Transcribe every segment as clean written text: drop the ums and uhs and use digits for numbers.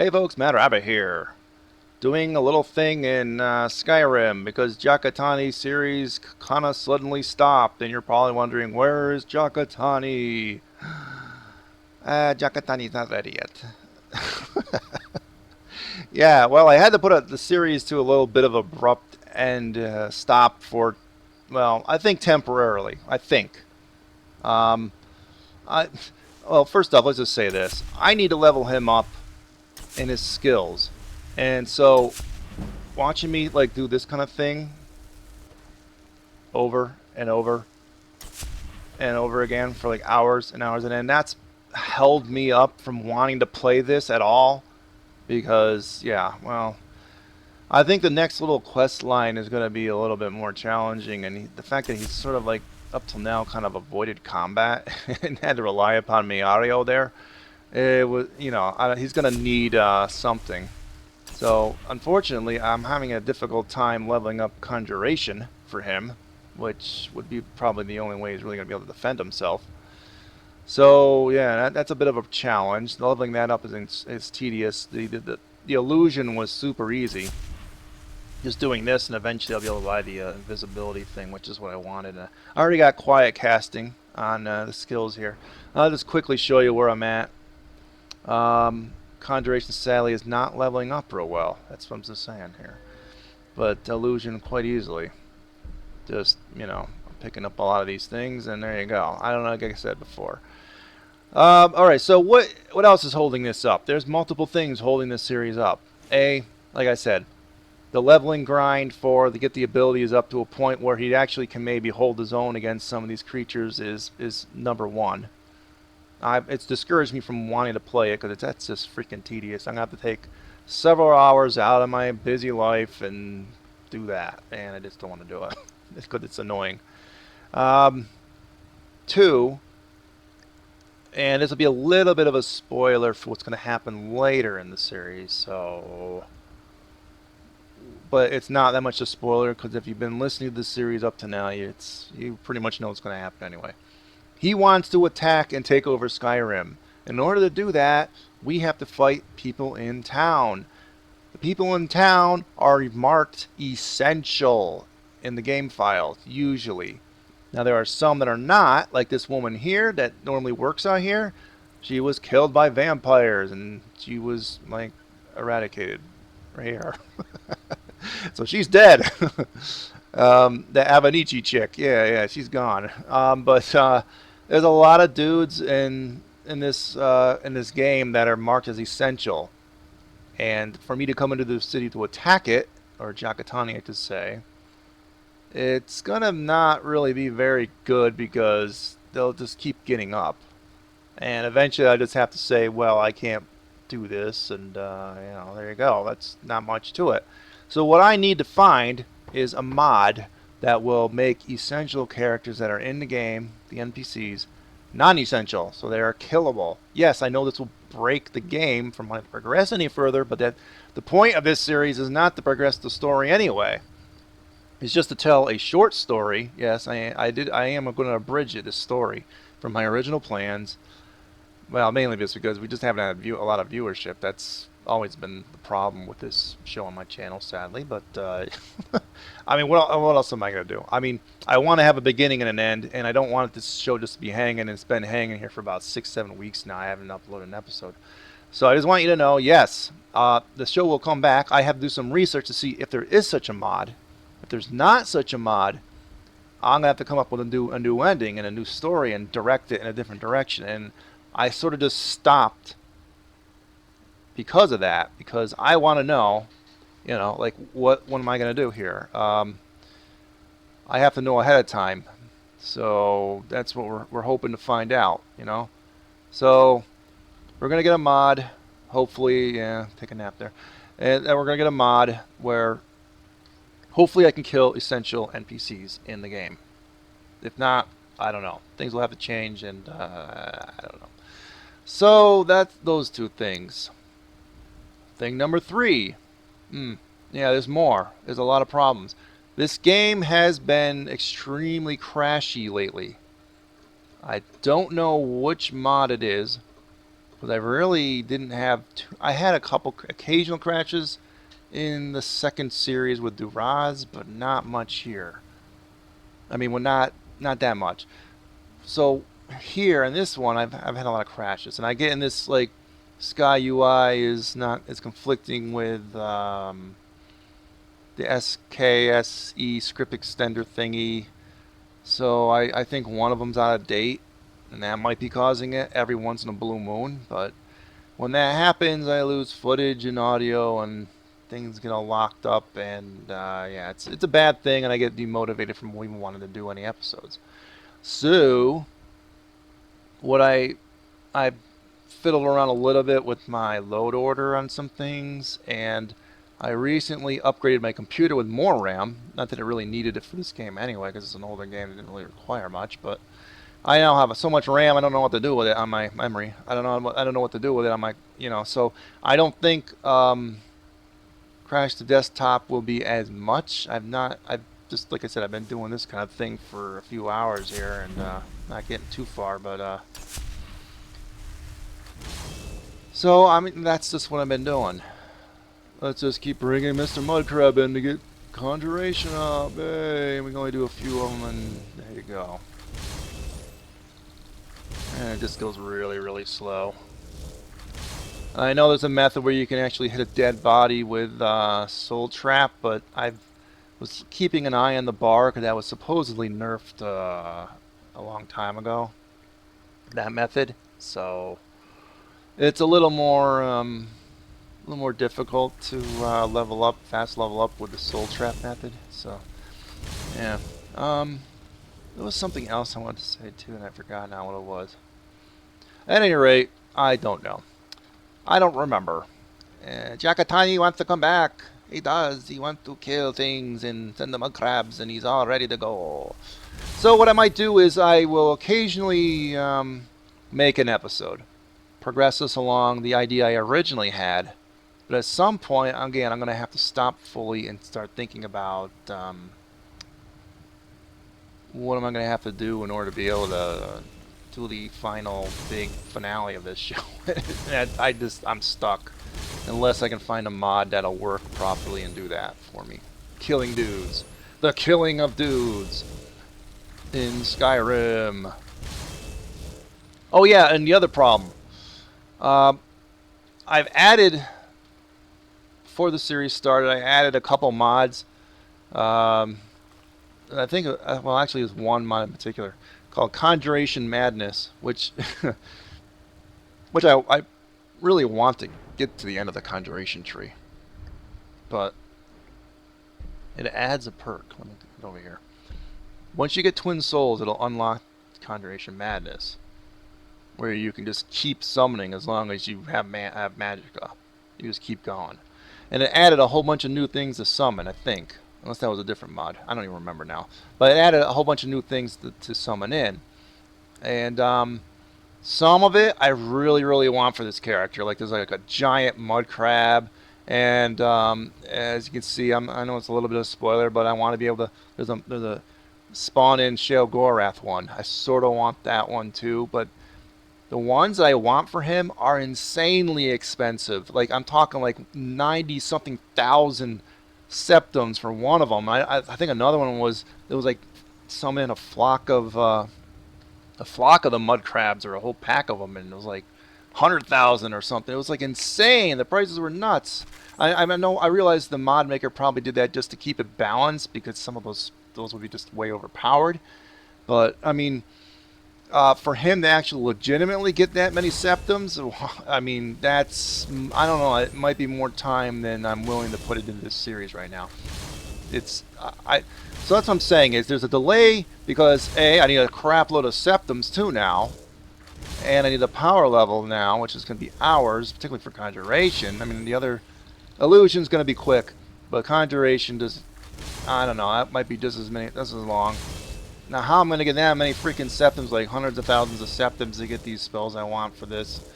Hey folks, Matt here, doing a little thing in Skyrim because Jakatani series kinda suddenly stopped, and you're probably wondering, where is Jakatani? Jakatani's not ready yet. Yeah, well, I had to put the series to a little bit of abrupt end stop for, well, I think temporarily. I think. Um, I, well, first off, let's just say this: I need to level him up in his skills, and so watching me like do this kind of thing over and over and over again for like hours and hours, and that's held me up from wanting to play this at all. Because yeah, well, I think the next little quest line is going to be a little bit more challenging, and the fact that he's sort of like up till now kind of avoided combat and had to rely upon Miario there, it was, he's going to need something. So unfortunately, I'm having a difficult time leveling up Conjuration for him, which would be probably the only way he's really going to be able to defend himself. So yeah, that's a bit of a challenge. Leveling that up is tedious. The illusion was super easy. Just doing this, and eventually I'll be able to buy the invisibility thing, which is what I wanted. I already got quiet casting on the skills here. I'll just quickly show you where I'm at. Conjuration sadly is not leveling up real well. That's what I'm just saying here. But illusion quite easily. Just, picking up a lot of these things, and there you go. I don't know, like I said before. Alright, so what else is holding this up? There's multiple things holding this series up. Like I said, the leveling grind to get the abilities up to a point where he actually can maybe hold his own against some of these creatures is number one. It's discouraged me from wanting to play it because that's just freaking tedious. I'm going to have to take several hours out of my busy life and do that, and I just don't want to do it because it's annoying. Two, and this will be a little bit of a spoiler for what's going to happen later in the series, but it's not that much a spoiler because if you've been listening to the series up to now, you pretty much know what's going to happen anyway. He wants to attack and take over Skyrim. In order to do that, we have to fight people in town. The people in town are marked essential in the game files, usually. Now there are some that are not, like this woman here that normally works out here. She was killed by vampires and she was like eradicated right here. So she's dead. The Avanichi chick, yeah, she's gone. But there's a lot of dudes in this game that are marked as essential, and for me to come into the city to attack it, or Jakatani, I should say, it's gonna not really be very good because they'll just keep getting up, and eventually I just have to say, well, I can't do this, and there you go. That's not much to it. So what I need to find is a mod that will make essential characters that are in the game, the NPCs, non-essential, so they are killable. Yes, I know this will break the game from wanting to progress any further, but the point of this series is not to progress the story anyway. It's just to tell a short story. Yes, I am going to abridge this story from my original plans. Well, mainly just because we just haven't had a lot of viewership. That's always been the problem with this show on my channel, sadly. But I mean, what else am I going to do? I mean, I want to have a beginning and an end, and I don't want this show just to be hanging. And it's been hanging here for about 6-7 weeks now. I haven't uploaded an episode. So I just want you to know, yes, the show will come back. I have to do some research to see if there is such a mod. If there's not such a mod, I'm going to have to come up with a new ending and a new story and direct it in a different direction. And I sort of just stopped because of that, because I want to know, like what am I going to do here? I have to know ahead of time. So that's what we're hoping to find out, So we're going to get a mod, hopefully, take a nap there. And we're going to get a mod where hopefully I can kill essential NPCs in the game. If not, I don't know. Things will have to change, and I don't know. So that's those two things. Thing number 3. Yeah, there's more. There's a lot of problems. This game has been extremely crashy lately. I don't know which mod it is, Because I really didn't have... I had a couple occasional crashes in the second series with Duraz, but not much here. I mean, well, not that much. So here in this one, I've had a lot of crashes, and I get in this like Sky UI is conflicting with the SKSE script extender thingy. So I think one of them's out of date, and that might be causing it every once in a blue moon. But when that happens, I lose footage and audio, and things get all locked up, and yeah, it's a bad thing, and I get demotivated from even wanting to do any episodes. So what I fiddled around a little bit with my load order on some things, and I recently upgraded my computer with more RAM. Not that it really needed it for this game anyway, because it's an older game, it didn't really require much, but I now have so much RAM, I don't know what to do with it on my memory. I don't know what to do with it on my, so I don't think Crash to Desktop will be as much. I've just, like I said, I've been doing this kind of thing for a few hours here, and not getting too far, but so I mean, that's just what I've been doing. Let's just keep bringing Mr. Mudcrab in to get Conjuration up. Hey, we can only do a few of them, and there you go. And it just goes really, really slow. I know there's a method where you can actually hit a dead body with Soul Trap, but I was keeping an eye on the bar because that was supposedly nerfed a long time ago. That method, so it's a little more difficult to fast level up with the Soul Trap method. So yeah, there was something else I wanted to say too, and I forgot now what it was. At any rate, I don't know. I don't remember. Jackatani wants to come back. He does. He wants to kill things and send the Mudcrabs, and he's all ready to go. So what I might do is I will occasionally make an episode. Progress this along the idea I originally had. But at some point, again, I'm going to have to stop fully and start thinking about what am I going to have to do in order to be able to do the final big finale of this show. I'm stuck. Unless I can find a mod that'll work properly and do that for me. Killing dudes. The killing of dudes in Skyrim. Oh yeah, and the other problem. I've added, before the series started, I added a couple mods. I think, well, actually, there's one mod in particular called Conjuration Madness, which I really want to get to the end of the Conjuration tree, but it adds a perk. Let me get over here. Once you get Twin Souls, it'll unlock Conjuration Madness, where you can just keep summoning as long as you have Magicka. You just keep going. And it added a whole bunch of new things to summon, I think. Unless that was a different mod. I don't even remember now. But it added a whole bunch of new things to summon in. And some of it I really, really want for this character. Like there's like a giant Mudcrab. And as you can see, I know it's a little bit of a spoiler, but I want to be able to... There's a spawn-in Shale Gorath one. I sort of want that one too, but the ones that I want for him are insanely expensive. Like I'm talking like 90-something thousand septums for one of them. I think another one was, it was like summoning a flock of the Mudcrabs, or a whole pack of them, and it was like 100,000 or something. It was like insane. The prices were nuts. I realized the mod maker probably did that just to keep it balanced, because some of those would be just way overpowered. But I mean, for him to actually legitimately get that many septums, I mean, that's, I don't know, it might be more time than I'm willing to put it into this series right now. It's, so that's what I'm saying, is there's a delay because A, I need a crap load of septums too now, and I need a power level now, which is going to be hours, particularly for Conjuration. I mean, the other illusion's going to be quick, but Conjuration does, I don't know, that might be just as long. Now, how I'm going to get that many freaking septums, like hundreds of thousands of septums, to get these spells I want for this?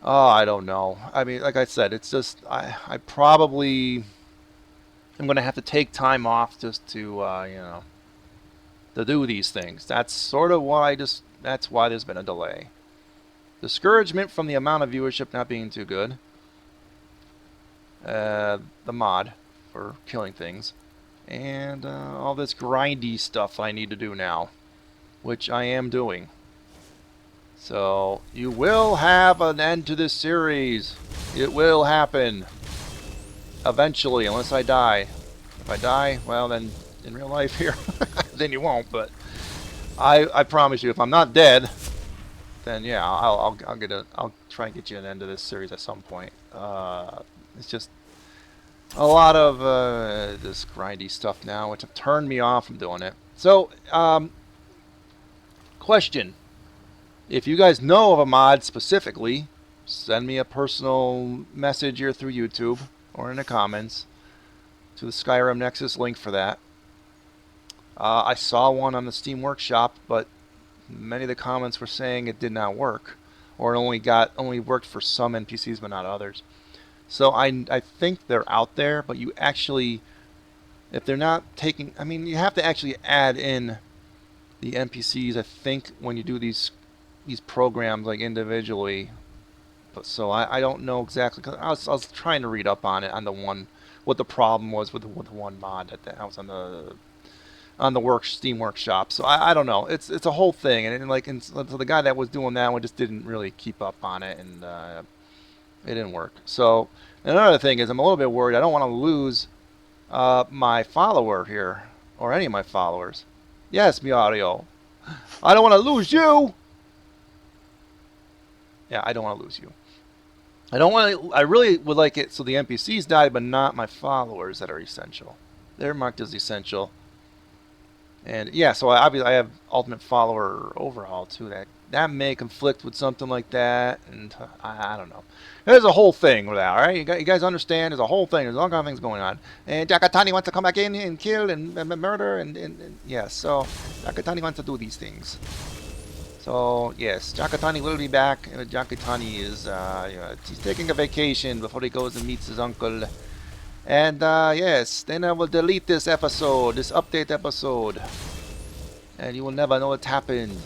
Oh, I don't know. I mean, like I said, it's just, I probably am going to have to take time off just to, you know, to do these things. That's sort of why that's why there's been a delay. Discouragement from the amount of viewership not being too good. The mod for killing things. And all this grindy stuff I need to do now, which I am doing. So, you will have an end to this series. It will happen. Eventually, unless I die. If I die, well then, in real life here, then you won't, but I promise you, if I'm not dead, then yeah, I'll try and get you an end to this series at some point. It's just a lot of this grindy stuff now, which have turned me off from doing it. So, question. If you guys know of a mod specifically, send me a personal message here through YouTube or in the comments to the Skyrim Nexus link for that. I saw one on the Steam Workshop, but many of the comments were saying it did not work, or it only worked for some NPCs but not others. So I think they're out there, but you actually, if they're not taking, I mean, you have to actually add in the NPCs, I think, when you do these programs like individually. But so I don't know exactly, cause I was trying to read up on it, on the one, what the problem was with the one mod that was on the Steam Workshop. So I don't know. It's a whole thing, and so the guy that was doing that one just didn't really keep up on it, and it didn't work. So another thing is I'm a little bit worried. I don't want to lose my follower here, or any of my followers. Yes, mi audio. I don't want to lose you. Yeah, I don't want to lose you. I really would like it so the NPCs died, but not my followers that are essential. They're marked as essential. And yeah, so obviously I have ultimate follower overhaul too. That may conflict with something like that, and I don't know. There's a whole thing with that, all right? You guys understand? There's a whole thing. There's all kinds of things going on. And Jakatani wants to come back in and kill and murder, and yeah, so Jakatani wants to do these things. So yes, Jakatani will be back. Jakatani is he's taking a vacation before he goes and meets his uncle. And yes, then I will delete this episode, this update episode, and you will never know what happened.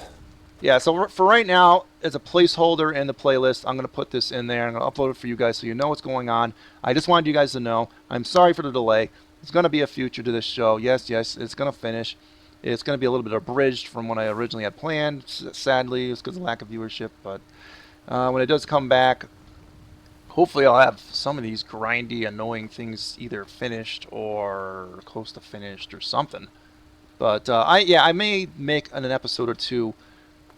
Yeah, so for right now, as a placeholder in the playlist, I'm going to put this in there. I'm going to upload it for you guys so you know what's going on. I just wanted you guys to know. I'm sorry for the delay. There's going to be a future to this show. Yes, it's going to finish. It's going to be a little bit abridged from what I originally had planned. Sadly, it's because of lack of viewership. But when it does come back, hopefully I'll have some of these grindy, annoying things either finished or close to finished or something. But I may make an episode or two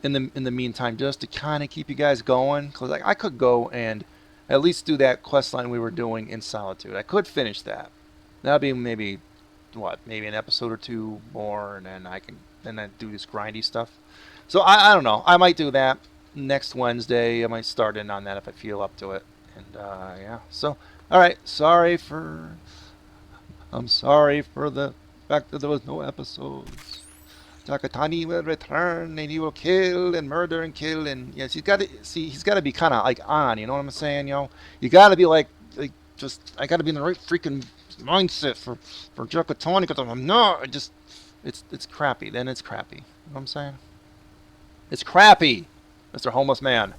in the meantime, just to kind of keep you guys going, because I could go and at least do that quest line we were doing in Solitude. I could finish that. That'd be maybe an episode or two more, and then I do this grindy stuff. So I don't know. I might do that next Wednesday. I might start in on that if I feel up to it. And yeah. So all right. I'm sorry for the fact that there was no episodes. Jakatani will return, and he will kill and murder and kill, and yes, he's got to be kind of like on, you know what I'm saying, yo? You got to be like just, I got to be in the right freaking mindset for Jakatani, because I'm not, it's crappy, then it's crappy, you know what I'm saying? It's crappy, Mr. Homeless Man.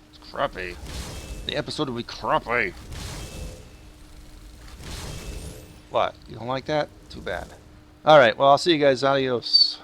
It's crappy. The episode will be crappy. What, you don't like that? Too bad. Alright, well, I'll see you guys. Adios.